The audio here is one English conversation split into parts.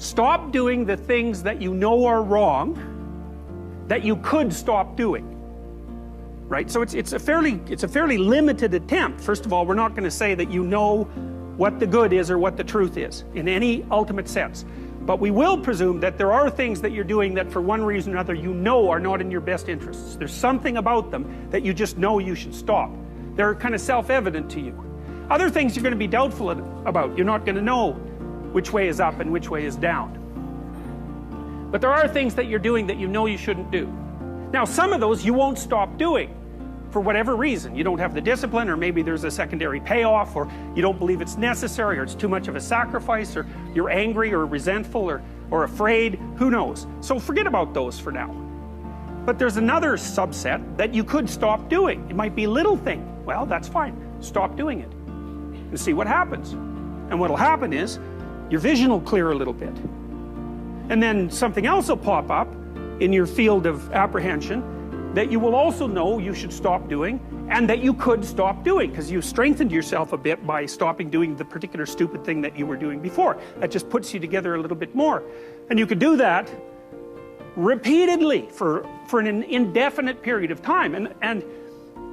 Stop doing the things that you know are wrong that you could stop doing. Right? So it's a fairly limited attempt. First of all, we're not going to say that you know what the good is or what the truth is in any ultimate sense. But we will presume that there are things that you're doing that for one reason or another you know are not in your best interests. There's something about them that you just know you should stop. They're kind of self-evident to you. Other things you're going to be doubtful about. You're not going to know which way is up and which way is down. But there are things that you're doing that you know you shouldn't do. Now, some of those you won't stop doing for whatever reason. You don't have the discipline, or maybe there's a secondary payoff, or you don't believe it's necessary, or it's too much of a sacrifice, or you're angry or resentful or afraid. Who knows? So forget about those for now. But there's another subset that you could stop doing. It might be a little thing. Well, that's fine. Stop doing it and see what happens. And what'll happen is your vision will clear a little bit. And then something else will pop up in your field of apprehension that you will also know you should stop doing, and that you could stop doing, because you strengthened yourself a bit by stopping doing the particular stupid thing that you were doing before. That just puts you together a little bit more. And you could do that repeatedly for an indefinite period of time. And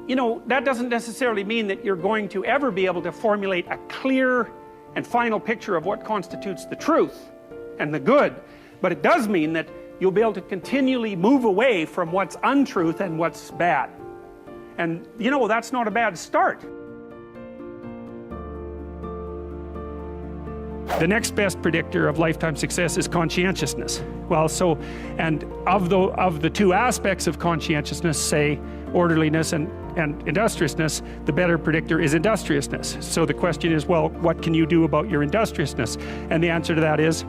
you know, that doesn't necessarily mean that you're going to ever be able to formulate a clear and final picture of what constitutes the truth and the good. But it does mean that you'll be able to continually move away from what's untruth and what's bad. And, you know, that's not a bad start. The next best predictor of lifetime success is conscientiousness. Well, so, and of the two aspects of conscientiousness, say orderliness and industriousness, the better predictor is industriousness. So the question is, well, what can you do about your industriousness? And the answer to that is,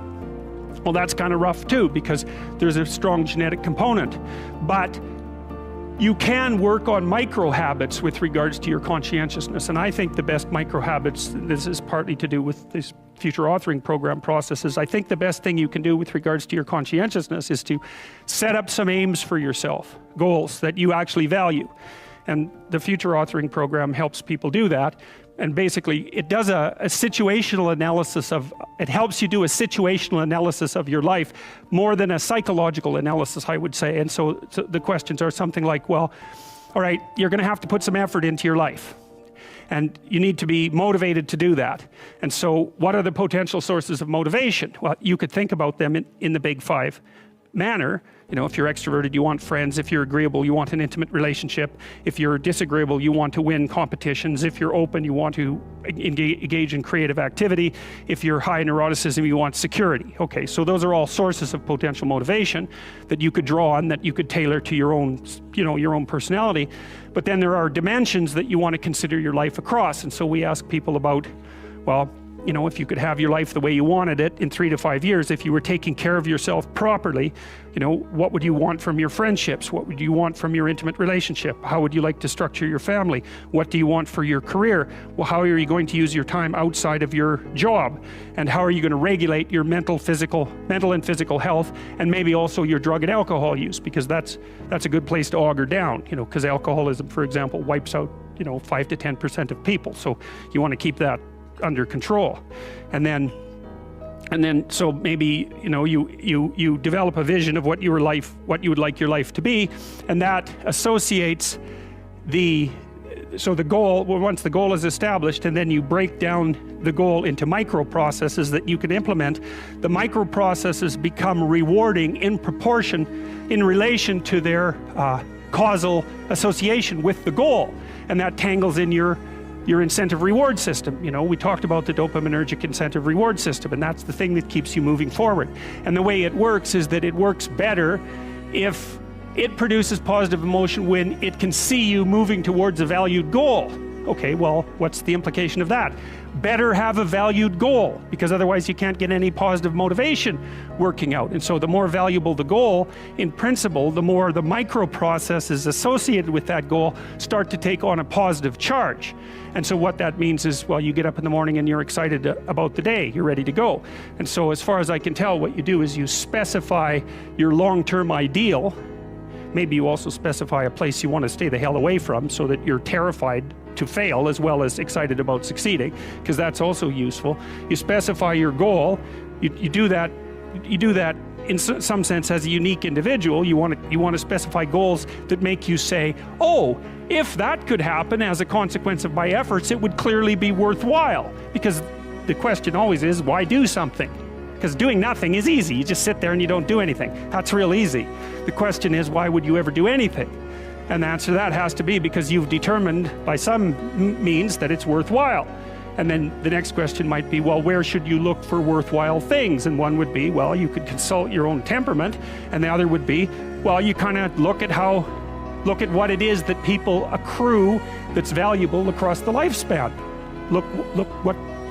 well, that's kind of rough too, because there's a strong genetic component. But you can work on micro habits with regards to your conscientiousness. And I think the best micro habits, this is partly to do with this future authoring program processes, I think the best thing you can do with regards to your conscientiousness is to set up some aims for yourself, goals that you actually value. And the future authoring program helps people do that. And basically, it does a situational analysis of, it helps you do a situational analysis of your life more than a psychological analysis, I would say. And so the questions are something like, well, all right, you're going to have to put some effort into your life. And you need to be motivated to do that. And so what are the potential sources of motivation? Well, you could think about them in the big five manner. You know, if you're extroverted, you want friends. If you're agreeable, you want an intimate relationship. If you're disagreeable, you want to win competitions. If you're open, you want to engage in creative activity. If you're high neuroticism, you want security. Okay, so those are all sources of potential motivation that you could draw on, that you could tailor to your own, you know, your own personality. But then there are dimensions that you want to consider your life across. And so we ask people about, well, you know, if you could have your life the way you wanted it in 3 to 5 years, if you were taking care of yourself properly, you know, what would you want from your friendships? What would you want from your intimate relationship? How would you like to structure your family? What do you want for your career? Well, how are you going to use your time outside of your job? And how are you going to regulate your mental and physical health, and maybe also your drug and alcohol use? Because that's a good place to auger down, you know, because alcoholism, for example, wipes out, you know, 5 to 10% of people. So you want to keep that under control. And then so maybe, you know, you develop a vision of what you would like your life to be, and that associates the goal. Well, once the goal is established, and then you break down the goal into micro processes that you can implement, the micro processes become rewarding in proportion in relation to their causal association with the goal, and that tangles in your incentive reward system. You know, we talked about the dopaminergic incentive reward system, and that's the thing that keeps you moving forward. And the way it works is that it works better if it produces positive emotion when it can see you moving towards a valued goal. Okay, well, what's the implication of that? Better have a valued goal, because otherwise you can't get any positive motivation working out. And so the more valuable the goal, in principle, the more the micro processes associated with that goal start to take on a positive charge. And so what that means is, well, you get up in the morning and you're excited about the day, you're ready to go. And so as far as I can tell, what you do is you specify your long-term ideal. Maybe you also specify a place you want to stay the hell away from, so that you're terrified to fail as well as excited about succeeding, because that's also useful. You specify your goal, you do that you do that in some sense as a unique individual. You want to specify goals that make you say, oh, if that could happen as a consequence of my efforts, it would clearly be worthwhile. Because the question always is, why do something? Because doing nothing is easy. You just sit there and you don't do anything. That's real easy. The question is, why would you ever do anything? And the answer to that has to be because you've determined by some means that it's worthwhile. And then the next question might be, well, where should you look for worthwhile things? And one would be, well, you could consult your own temperament. And the other would be, well, you kind of look at what it is that people accrue that's valuable across the lifespan.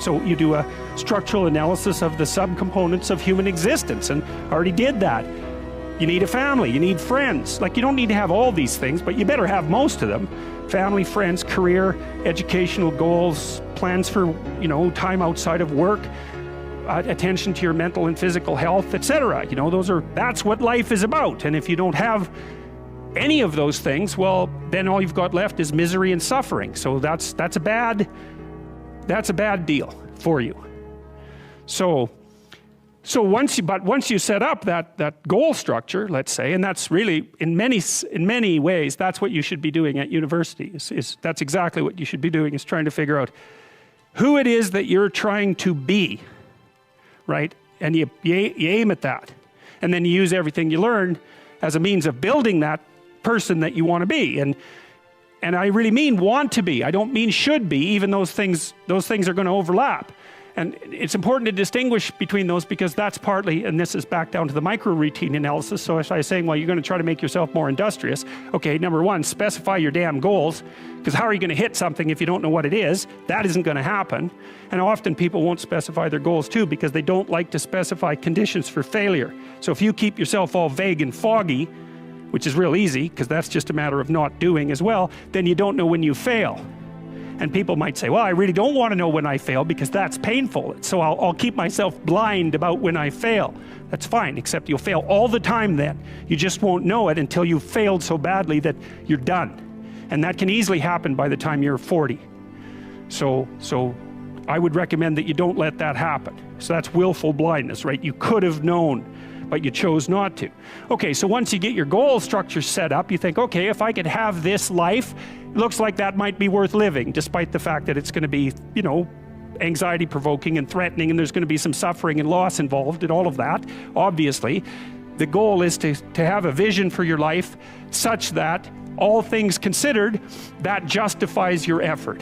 So you do a structural analysis of the subcomponents of human existence, and I already did that. You need a family, you need friends. Like, you don't need to have all these things, but you better have most of them. Family, friends, career, educational goals, plans for, time outside of work, attention to your mental and physical health, etc. That's what life is about. And if you don't have any of those things, well, then all you've got left is misery and suffering. So that's a bad deal for you. So once you set up that goal structure, let's say, and that's really in many ways that's what you should be doing at university. That's exactly what you should be doing, is trying to figure out who it is that you're trying to be, right? And you aim at that, and then you use everything you learn as a means of building that person that you want to be. And I really mean want to be. I don't mean should be, even those things are going to overlap. And it's important to distinguish between those, because that's partly, and this is back down to the micro routine analysis. So as I was saying, well, you're going to try to make yourself more industrious. Okay, number one, specify your damn goals, because how are you going to hit something if you don't know what it is? That isn't going to happen. And often people won't specify their goals too, because they don't like to specify conditions for failure. So if you keep yourself all vague and foggy, which is real easy, because that's just a matter of not doing as well, then you don't know when you fail. And people might say, well, I really don't want to know when I fail because that's painful. So I'll keep myself blind about when I fail. That's fine, except you'll fail all the time then. You just won't know it until you've failed so badly that you're done. And that can easily happen by the time you're 40. So I would recommend that you don't let that happen. So that's willful blindness, right? You could have known, but you chose not to. Okay, so once you get your goal structure set up, you think, okay, if I could have this life, it looks like that might be worth living, despite the fact that it's going to be, anxiety provoking and threatening, and there's going to be some suffering and loss involved in all of that. Obviously, the goal is to have a vision for your life such that, all things considered, that justifies your effort.